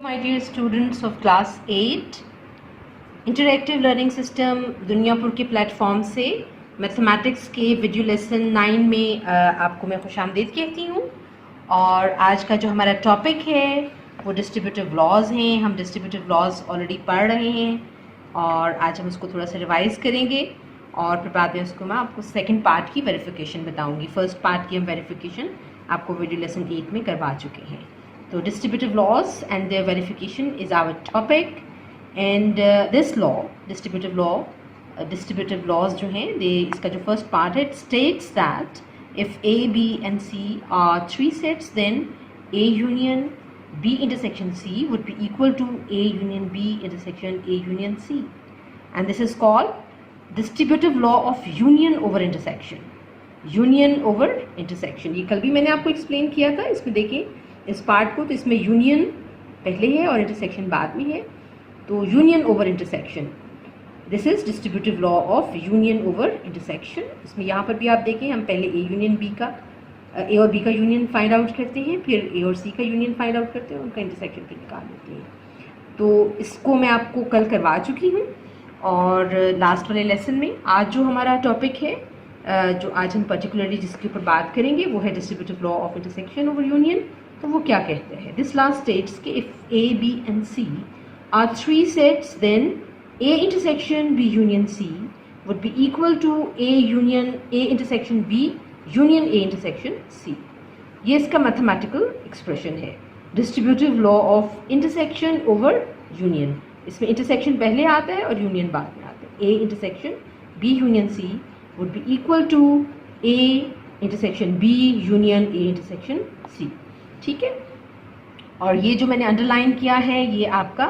My dear students of class 8, interactive learning system Duniyapur के platform से mathematics के video lesson 9 में आपको मैं खुशामदीद कहती हूँ। और आज का जो हमारा टॉपिक है वो डिस्ट्रीब्यूटिव लॉज हैं। हम डिस्ट्रीब्यूटिव लॉज ऑलरेडी पढ़ रहे हैं और आज हम उसको थोड़ा सा रिवाइज करेंगे और फिर बाद में उसको मैं आपको सेकंड पार्ट की वेरिफिकेशन बताऊँगी। फर्स्ट पार्ट की हम वेरिफिकेशन आपको वीडियो लेसन 8 में करवा चुके हैं। तो distributive laws and their verification is our topic and this law distributive laws जो हैं इसका जो फर्स्ट पार्ट है, it states that if A B and C are three sets then A union B intersection C would be equal to A union B intersection A union C and this is called distributive law of union over intersection. Union over intersection ये कल भी मैंने आपको explain किया था। इसमें देखिए इस पार्ट को, तो इसमें यूनियन पहले है और इंटरसेक्शन बाद में है। तो union over intersection, this is distributive law of union over intersection. इसमें यहाँ पर भी आप देखें, हम पहले ए यूनियन बी का ए और बी का यूनियन फाइंड आउट करते हैं, फिर ए और सी का यूनियन फाइंड आउट करते हैं, उनका इंटरसेक्शन फिर निकाल लेते हैं। तो इसको मैं आपको कल करवा चुकी हूँ और लास्ट वाले लेसन में आज जो हमारा टॉपिक है, जो आज हम पर्टिकुलरली जिसके ऊपर बात करेंगे वो है distributive law of intersection over union. तो वो क्या कहते हैं? दिस लॉ स्टेट्स कि if A B and C are three sets then A intersection B union C would be equal to A union A intersection B union A intersection C. ये इसका mathematical expression है, distributive law of intersection over union. इसमें intersection पहले आता है और union बाद में आता है। A intersection B union C would be equal to A intersection B union A intersection C. ठीक है, और ये जो मैंने अंडरलाइन किया है ये आपका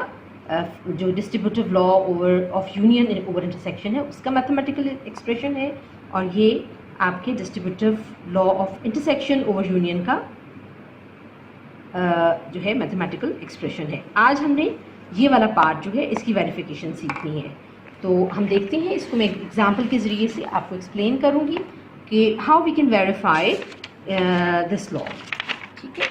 जो distributive law over of union over intersection है उसका मैथमेटिकल एक्सप्रेशन है, और ये आपके distributive law of intersection over union का जो है मैथमेटिकल एक्सप्रेशन है। आज हमने ये वाला पार्ट जो है इसकी वेरिफिकेशन सीखनी है। तो हम देखते हैं, इसको मैं एग्जाम्पल के ज़रिए से आपको एक्सप्लेन करूँगी कि how we can verify this law. ठीक है,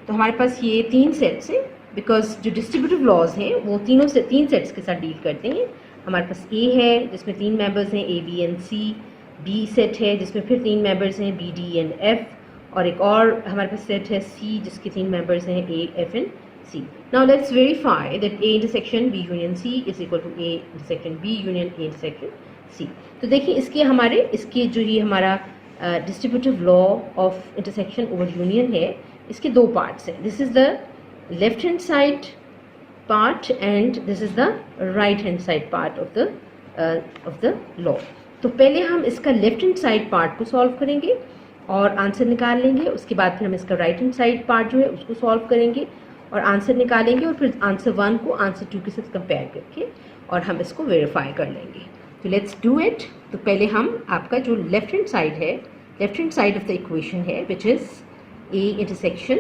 तो हमारे पास ये तीन सेट्स हैं, बिकॉज जो डिस्ट्रीब्यूटिव लॉज हैं वो तीन सेट्स के साथ डील करते हैं। हमारे पास ए है जिसमें तीन मेंबर्स हैं A B and C, B set है जिसमें फिर तीन मेंबर्स हैं बी डी एंड एफ, और एक और हमारे पास सेट है सी जिसके तीन मेंबर्स हैं A F and C. Now let's verify that A intersection B union C is equal to A intersection B union A intersection C. तो देखिए इसके जो ये हमारा distributive law of intersection over union है, इसके दो पार्ट्स हैं। This is the left hand side part and this is the right hand side part of the law. तो पहले हम इसका लेफ्ट हैंड साइड पार्ट को सॉल्व करेंगे और आंसर निकाल लेंगे। उसके बाद फिर हम इसका राइट हैंड साइड पार्ट जो है उसको सॉल्व करेंगे और आंसर निकालेंगे, और फिर आंसर 1 को आंसर 2 के साथ कंपेयर करके और हम इसको वेरीफाई कर लेंगे। तो लेट्स डू इट। तो पहले हम आपका जो लेफ्ट हैंड साइड है, left hand side of the equation है which is A intersection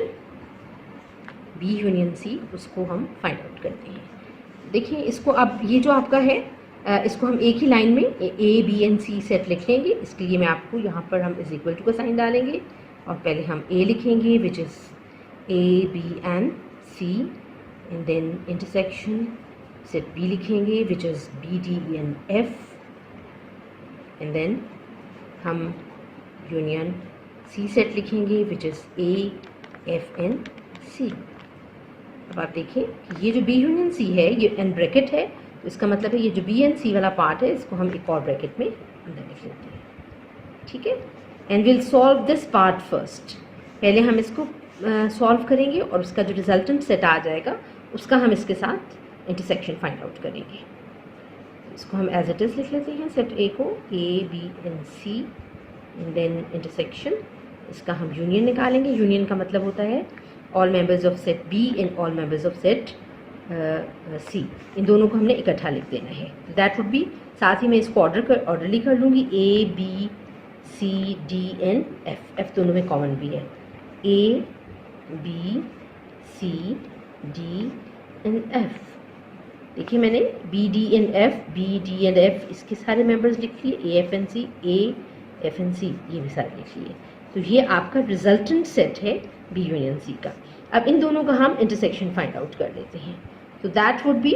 B union C, उसको हम फाइंड आउट करते हैं। देखिए इसको अब ये जो आपका है इसको हम एक ही लाइन में A B and C set लिख लेंगे। इसके लिए मैं आपको यहाँ पर हम इज इक्वल टू का साइन डालेंगे और पहले हम ए लिखेंगे which is A B and C, and then intersection set B लिखेंगे which is B D and F, and then हम यूनियन सी सेट लिखेंगे which is A F and C. अब आप देखें कि ये जो बी यूनियन सी है ये एन ब्रैकेट है, तो इसका मतलब है ये जो बी एंड सी वाला पार्ट है इसको हम एक और ब्रैकेट में अंदर लिख लेते हैं। ठीक है, and will solve this part first. पहले हम इसको सॉल्व करेंगे और उसका जो रिजल्टेंट सेट आ जाएगा उसका हम इसके साथ इंटरसेक्शन फाइंड आउट करेंगे। इसको हम एज इट इज़ लिख लेते हैं, सेट ए को A B and C, and then intersection, इसका हम यूनियन निकालेंगे। यूनियन का मतलब होता है all members of set B and all members of set C, इन दोनों को हमने इकट्ठा लिख देना है। दैट वुड बी, साथ ही मैं इसको ऑर्डरली कर लूँगी, A B C D and F, F दोनों में कॉमन भी है, A B C D and F. देखिए मैंने बी डी एंड एफ इसके सारे मेंबर्स लिख लिए, A F and C, A F and C ये भी सारे लिख लिए। तो ये आपका रिजल्टेंट सेट है बी यूनियन सी का। अब इन दोनों का हम इंटरसेक्शन फाइंड आउट कर लेते हैं। तो दैट वुड बी,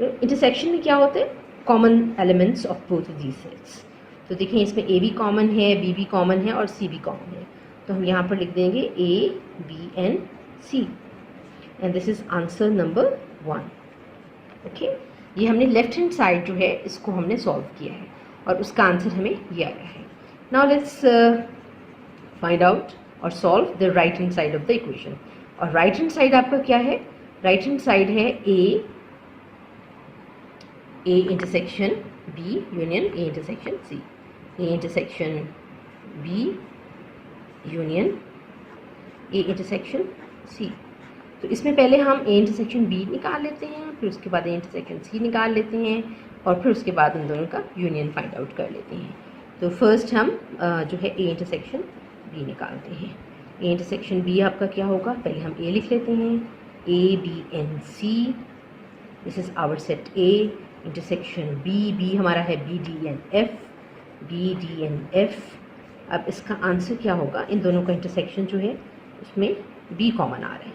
इंटरसेक्शन में क्या होते हैं, common elements of both of these sets. तो देखिए इसमें ए भी कॉमन है, बी भी कॉमन है और सी भी कॉमन है। तो हम यहाँ पर लिख देंगे A B and C, and this is answer number 1। Okay, ये हमने लेफ्ट हैंड साइड जो है इसको हमने सॉल्व किया है और उसका आंसर हमें ये आया है। नाउ लेट्स फाइंड आउट और solve the right hand side of the equation. और राइट हैंड साइड आपका क्या है, राइट हैंड साइड है A intersection B union A intersection C, A intersection B union A intersection C. तो इसमें पहले हम ए इंटरसेक्शन बी निकाल लेते हैं, फिर उसके बाद ए इंटरसेक्शन सी निकाल लेते हैं और फिर उसके बाद इन दोनों का यूनियन फाइंड आउट कर लेते हैं। तो फर्स्ट हम जो है ए इंटरसेक्शन बी निकालते हैं। ए इंटरसेक्शन बी आपका क्या होगा, पहले हम ए लिख लेते हैं, A B and C, this is our set A intersection B, B हमारा है B D and F, B D and F. अब इसका आंसर क्या होगा, इन दोनों का इंटरसेक्शन जो है उसमें बी कॉमन आ रहा है।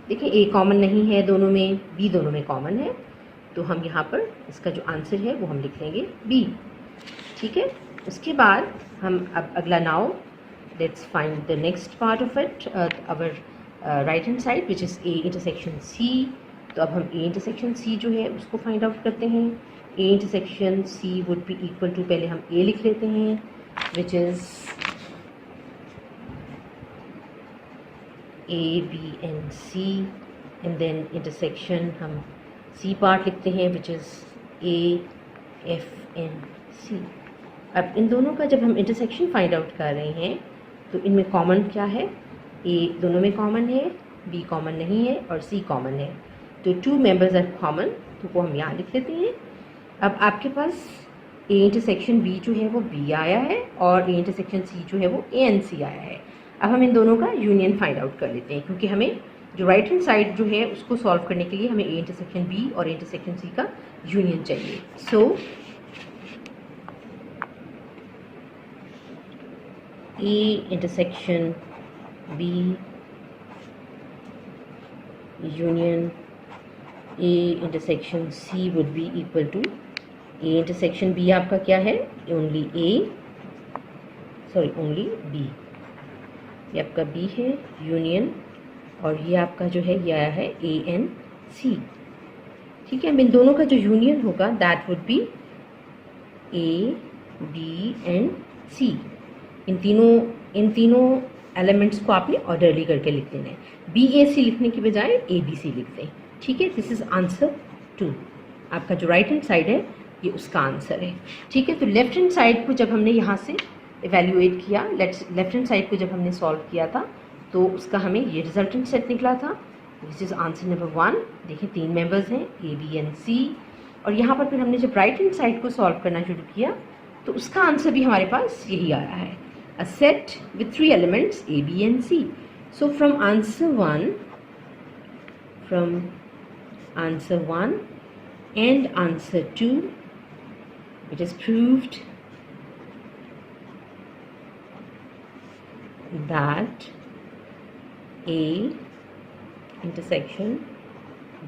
देखिए ए कॉमन नहीं है दोनों में, बी दोनों में कॉमन है, तो हम यहाँ पर इसका जो आंसर है वो हम लिख लेंगे बी। ठीक है, उसके बाद हम अब अगला now let's find the next part of it, our right hand side which is A intersection C. तो अब हम ए इंटरसेक्शन सी जो है उसको फाइंड आउट करते हैं। A intersection C would be equal to, पहले हम ए लिख लेते हैं which is A B and C, and then intersection हम सी पार्ट लिखते हैं which is A F and C. अब इन दोनों का जब हम इंटरसेक्शन फाइंड आउट कर रहे हैं तो इनमें कॉमन क्या है, ए दोनों में कॉमन है, बी कॉमन नहीं है और सी कॉमन है। तो 2 मेंबर्स आर कॉमन, तो वो हम यहाँ लिख लेते हैं। अब आपके पास ए इंटरसेक्शन बी जो है वो बी आया है और ए इंटरसेक्शन सी जो है वो ए एन सी आया है। अब हम इन दोनों का यूनियन फाइंड आउट कर लेते हैं, क्योंकि हमें जो राइट हैंड साइड जो है उसको सॉल्व करने के लिए हमें ए इंटरसेक्शन बी और ए इंटरसेक्शन सी का यूनियन चाहिए। So A intersection B union A intersection C would be equal to, A intersection B आपका क्या है, ओनली ओनली बी, ये आपका बी है यूनियन, और ये आपका जो है ये आया है ए एन सी। ठीक है, इन दोनों का जो यूनियन होगा that would be A B and C. इन तीनों एलिमेंट्स को आपने ऑर्डरली करके लिख देना है, बी ए सी लिखने की बजाय ए बी सी लिख दें। ठीक है, दिस इज आंसर 2। आपका जो राइट हैंड साइड है ये उसका आंसर है। ठीक है, तो लेफ्ट हैंड साइड को जब हमने यहाँ से इवेल्युएट किया, लेफ्ट हैंड साइड को जब हमने सॉल्व किया था तो उसका हमें ये रिजल्टेंट सेट निकला था, दिस इज आंसर नंबर 1। देखिए 3 मेंबर्स हैं ए बी एन सी, और यहाँ पर फिर हमने जब राइट हैंड साइड को सॉल्व करना शुरू किया तो उसका आंसर भी हमारे पास यही आया है, a set with 3 elements A, B and C. So from answer 1 and answer 2, it is proved that A intersection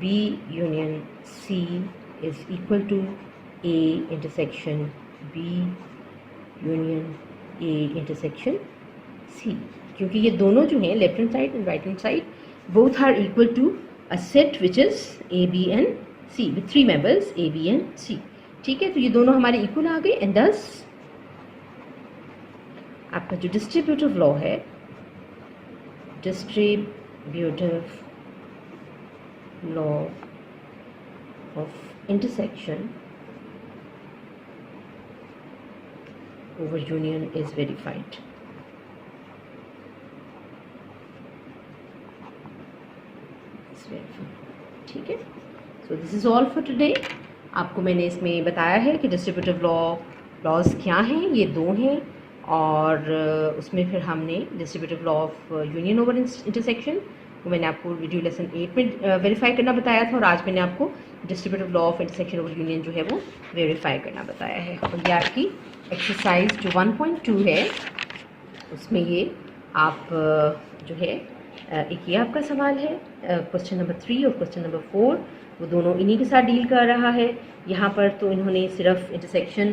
B union C is equal to A intersection B union A intersection C, क्योंकि ये दोनों जो हैं left hand side and right hand side both are equal to a set which is A B and C with 3 members A B and C. ठीक है, तो ये दोनों हमारे इक्वल आ गए, एंड दस आपका जो डिस्ट्रीब्यूटिव लॉ है, distributive law of intersection over union is verified. ठीक है, so this is all for today. आपको मैंने इसमें बताया है कि डिस्ट्रीब्यूटिव लॉज क्या हैं, ये 2 हैं, और उसमें फिर हमने distributive law of union over intersection वो मैंने आपको वीडियो लेसन 8 में वेरीफाई करना बताया था, और आज मैंने आपको distributive law of intersection over union जो है वो वेरीफाई करना बताया है। और ये आपकी एक्सरसाइज जो 1.2 है उसमें ये आप जो है एक ये आपका सवाल है क्वेश्चन नंबर 3 और क्वेश्चन नंबर 4, वो दोनों इन्हीं के साथ डील कर रहा है। यहाँ पर तो इन्होंने सिर्फ intersection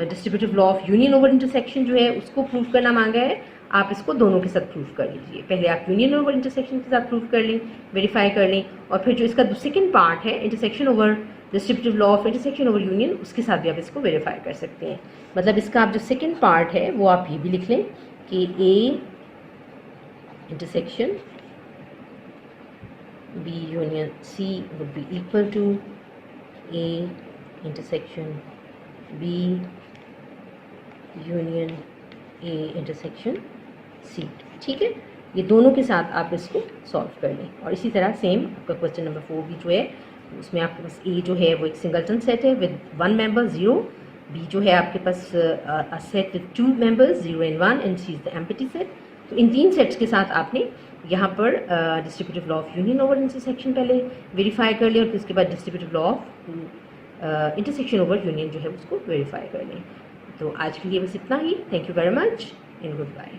distributive law of union over intersection जो है उसको प्रूव करना मांगा है। आप इसको दोनों के साथ प्रूव कर लीजिए। पहले आप यूनियन ओवर इंटरसेक्शन के साथ प्रूव कर लें, वेरीफाई कर लें, और फिर जो इसका सेकंड पार्ट है intersection over distributive law of intersection over union, उसके साथ भी आप इसको वेरीफाई कर सकते हैं। मतलब इसका आप जो सेकंड पार्ट है वो आप ये भी लिख लें कि A intersection B union C would be equal to A intersection B union A intersection C। ठीक है, ये दोनों के साथ आप इसको सॉल्व कर लें। और इसी तरह सेम आपका क्वेश्चन नंबर 4 भी जो है उसमें आपके पास A जो है वो एक सिंगलटन सेट है विद 1 member 0, B जो है आपके पास a set with 2 members 0 and 1, and C is the empty set. तो इन 3 सेट्स के साथ आपने यहाँ पर distributive law of union over intersection पहले वेरीफाई कर लिया, और फिर उसके बाद distributive law of intersection over union जो है उसको वेरीफाई कर लें। तो आज के लिए बस इतना ही। Thank you very much and good bye.